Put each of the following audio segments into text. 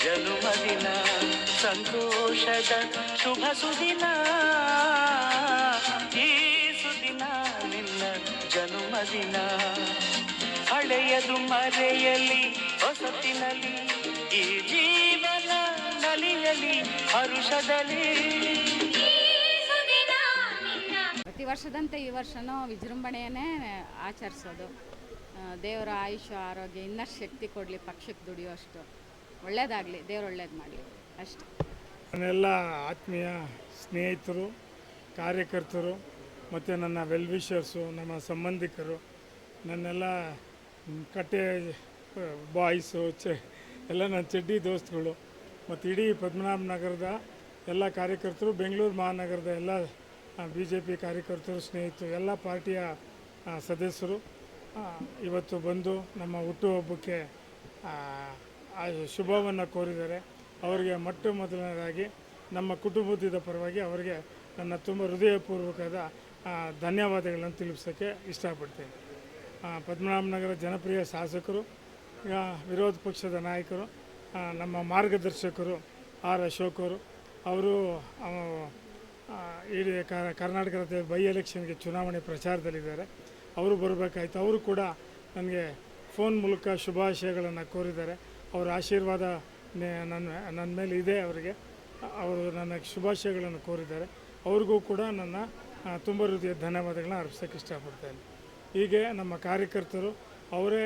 ಜನುಮದಿನ ಸಂತೋಷದ ಶುಭ ಸುದಿನ, ಈ ಸುದಿನ ನಿನ್ನ ಜನುಮದಿನ. ಹಳೆಯದು ಮರೆಯಲಿ ಹೊಸತಿನಲ್ಲಿ, ಈ ಜೀವನ ನಲಿಯಲಿ ಹರುಷದಲ್ಲಿ. ಪ್ರತಿ ವರ್ಷದಂತೆ ಈ ವರ್ಷನೂ ವಿಜೃಂಭಣೆಯನ್ನೇ ಆಚರಿಸೋದು. ದೇವರ ಆಯುಷ್ಯ ಆರೋಗ್ಯ ಇನ್ನಷ್ಟು ಶಕ್ತಿ ಕೊಡಲಿ, ಪಕ್ಷಕ್ಕೆ ದುಡಿಯೋಷ್ಟು ಒಳ್ಳೆಯದಾಗಲಿ, ದೇವರು ಒಳ್ಳೇದು ಮಾಡಲಿ ಅಷ್ಟೇ. ನನ್ನೆಲ್ಲ ಆತ್ಮೀಯ ಸ್ನೇಹಿತರು, ಕಾರ್ಯಕರ್ತರು ಮತ್ತು ನನ್ನ ವೆಲ್ ವಿಷರ್ಸು, ನಮ್ಮ ಸಂಬಂಧಿಕರು, ನನ್ನೆಲ್ಲ ಕಟ್ಟೆ ಬಾಯ್ಸು ಎಲ್ಲ ನನ್ನ ಚಡ್ಡಿ ದೋಸ್ತುಗಳು ಮತ್ತು ಇಡೀ ಪದ್ಮನಾಭ ನಗರದ ಎಲ್ಲ ಕಾರ್ಯಕರ್ತರು, ಬೆಂಗಳೂರು ಮಹಾನಗರದ ಎಲ್ಲ BJP ಕಾರ್ಯಕರ್ತರು, ಸ್ನೇಹಿತರು, ಎಲ್ಲ ಪಾರ್ಟಿಯ ಸದಸ್ಯರು ಇವತ್ತು ಬಂದು ನಮ್ಮ ಹುಟ್ಟುಹಬ್ಬಕ್ಕೆ ಶುಭವನ್ನು ಕೋರಿದ್ದಾರೆ. ಅವರಿಗೆ ಮೊಟ್ಟ ಮೊದಲನೇದಾಗಿ ನಮ್ಮ ಕುಟುಂಬದ ಪರವಾಗಿ ಅವರಿಗೆ ನನ್ನ ತುಂಬ ಹೃದಯಪೂರ್ವಕವಾದ ಧನ್ಯವಾದಗಳನ್ನು ತಿಳಿಸೋಕ್ಕೆ ಇಷ್ಟಪಡ್ತೇನೆ. ಪದ್ಮನಾಭನಗರ ಜನಪ್ರಿಯ ಶಾಸಕರು, ವಿರೋಧ ಪಕ್ಷದ ನಾಯಕರು, ನಮ್ಮ ಮಾರ್ಗದರ್ಶಕರು ಅಶೋಕ್ ಅವರು ಇಡೀ ಕರ್ನಾಟಕ ಬೈ ಎಲೆಕ್ಷನ್ಗೆ ಚುನಾವಣೆ ಪ್ರಚಾರದಲ್ಲಿದ್ದಾರೆ. ಅವರು ಬರಬೇಕಾಯ್ತು. ಅವರು ಕೂಡ ನನಗೆ ಫೋನ್ ಮೂಲಕ ಶುಭಾಶಯಗಳನ್ನು ಕೋರಿದ್ದಾರೆ. ಅವರ ಆಶೀರ್ವಾದ ನನ್ನ ಮೇಲೆ ಇದೆ. ಅವರಿಗೆ ಅವರು ನನ್ನ ಶುಭಾಶಯಗಳನ್ನು ಕೋರಿದ್ದಾರೆ. ಅವ್ರಿಗೂ ಕೂಡ ನನ್ನ ತುಂಬ ಹೃದಯ ಧನ್ಯವಾದಗಳನ್ನ ಅರ್ಪಿಸೋಕ್ಕೆ ಇಷ್ಟಪಡ್ತೇನೆ. ಹೀಗೆ ನಮ್ಮ ಕಾರ್ಯಕರ್ತರು ಅವರೇ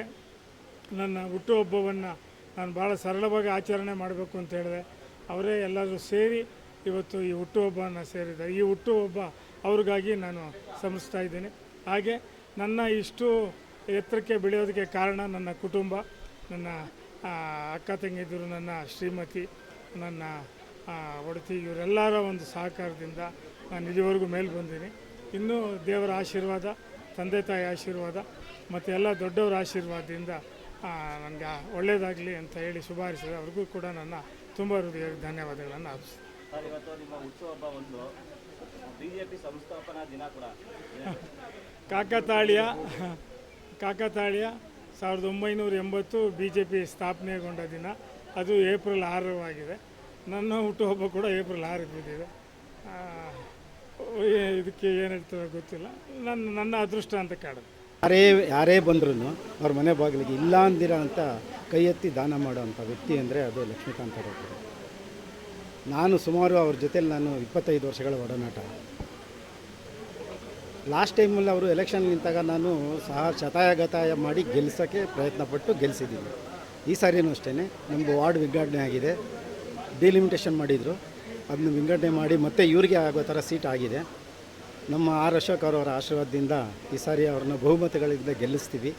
ನನ್ನ ಹುಟ್ಟುಹಬ್ಬವನ್ನು ನಾನು ಭಾಳ ಸರಳವಾಗಿ ಆಚರಣೆ ಮಾಡಬೇಕು ಅಂತ ಹೇಳಿದೆ. ಅವರೇ ಎಲ್ಲರೂ ಸೇರಿ ಇವತ್ತು ಈ ಹುಟ್ಟುಹಬ್ಬವನ್ನು ಸೇರಿದ್ದಾರೆ. ಈ ಹುಟ್ಟುಹಬ್ಬ ಅವ್ರಿಗಾಗಿ ನಾನು ಶ್ರಮಿಸ್ತಾ ಇದ್ದೀನಿ. ಹಾಗೆ ನನ್ನ ಇಷ್ಟು ಎತ್ತರಕ್ಕೆ ಬೆಳೆಯೋದಕ್ಕೆ ಕಾರಣ ನನ್ನ ಕುಟುಂಬ, ನನ್ನ ಅಕ್ಕ ತಂಗಿದ್ರು, ನನ್ನ ಶ್ರೀಮತಿ, ನನ್ನ ಒಡತಿ, ಇವರೆಲ್ಲರ ಒಂದು ಸಹಕಾರದಿಂದ ನಾನು ಇಲ್ಲಿವರೆಗೂ ಮೇಲೆ ಬಂದೀನಿ. ಇನ್ನೂ ದೇವರ ಆಶೀರ್ವಾದ, ತಂದೆ ತಾಯಿ ಆಶೀರ್ವಾದ ಮತ್ತು ಎಲ್ಲ ದೊಡ್ಡವರ ಆಶೀರ್ವಾದದಿಂದ ನನಗೆ ಒಳ್ಳೆಯದಾಗಲಿ ಅಂತ ಹೇಳಿ ಶುಭಾರಿಸಿದೆ. ಅವ್ರಿಗೂ ಕೂಡ ನನ್ನ ತುಂಬ ಹೃದಯ ಧನ್ಯವಾದಗಳನ್ನು ಅರ್ಪಿಸ್ತೀನಿ. ಇವತ್ತು ನಿಮ್ಮ ಹುಟ್ಟುಹಬ್ಬ ಒಂದು BJP ಸಂಸ್ಥಾಪನಾ ದಿನ ಕೂಡ ಕಾಕತಾಳೀಯ 1980 BJP ಸ್ಥಾಪನೆಗೊಂಡ ದಿನ. ಅದು ಏಪ್ರಿಲ್ 6 ನನ್ನ ಹುಟ್ಟುಹಬ್ಬ ಕೂಡ ಏಪ್ರಿಲ್ 6 ಬಿದ್ದಿದೆ. ಇದಕ್ಕೆ ಏನು ಹೇಳ್ತಾರೆ ಗೊತ್ತಿಲ್ಲ. ನನ್ನ ಅದೃಷ್ಟ ಅಂತ ಕಾಡುತ್ತೆ. ಯಾರೇ ಬಂದ್ರೂ ಅವ್ರ ಮನೆ ಬಾಗಿಲಿಗೆ ಇಲ್ಲ ಅಂದಿರ ಅಂತ ಕೈ ಎತ್ತಿ ದಾನ ಮಾಡೋವಂಥ ವ್ಯಕ್ತಿ ಅಂದರೆ ಅದು ಲಕ್ಷ್ಮೀಕಾಂತ್ ಅವರು. ನಾನು ಸುಮಾರು ಅವ್ರ ಜೊತೆಲಿ 25 ವರ್ಷಗಳ ಒಡನಾಟ. ಲಾಸ್ಟ್ ಟೈಮಲ್ಲಿ ಅವರು ಎಲೆಕ್ಷನ್ ನಿಂತಾಗ ನಾನು ಸಹ ಶತಾಯಗತಾಯ ಮಾಡಿ ಗೆಲ್ಲಿಸೋಕ್ಕೆ ಪ್ರಯತ್ನಪಟ್ಟು ಗೆಲ್ಲಿಸಿದ್ದೀನಿ. ಈ ಸಾರಿನೂ ಅಷ್ಟೇ ನಮ್ಮದು ವಾರ್ಡ್ ವಿಂಗಡಣೆ ಆಗಿದೆ. ಡಿಲಿಮಿಟೇಷನ್ ಮಾಡಿದರು, ಅದನ್ನು ವಿಂಗಡಣೆ ಮಾಡಿ ಮತ್ತೆ ಇವರಿಗೆ ಆಗೋ ಥರ ಸೀಟ್ ಆಗಿದೆ. ನಮ್ಮ ಅಶೋಕ್ ಅವರ ಆಶೀರ್ವಾದದಿಂದ ಈ ಸಾರಿ ಅವ್ರನ್ನ ಬಹುಮತಗಳಿಂದ ಗೆಲ್ಲಿಸ್ತೀವಿ.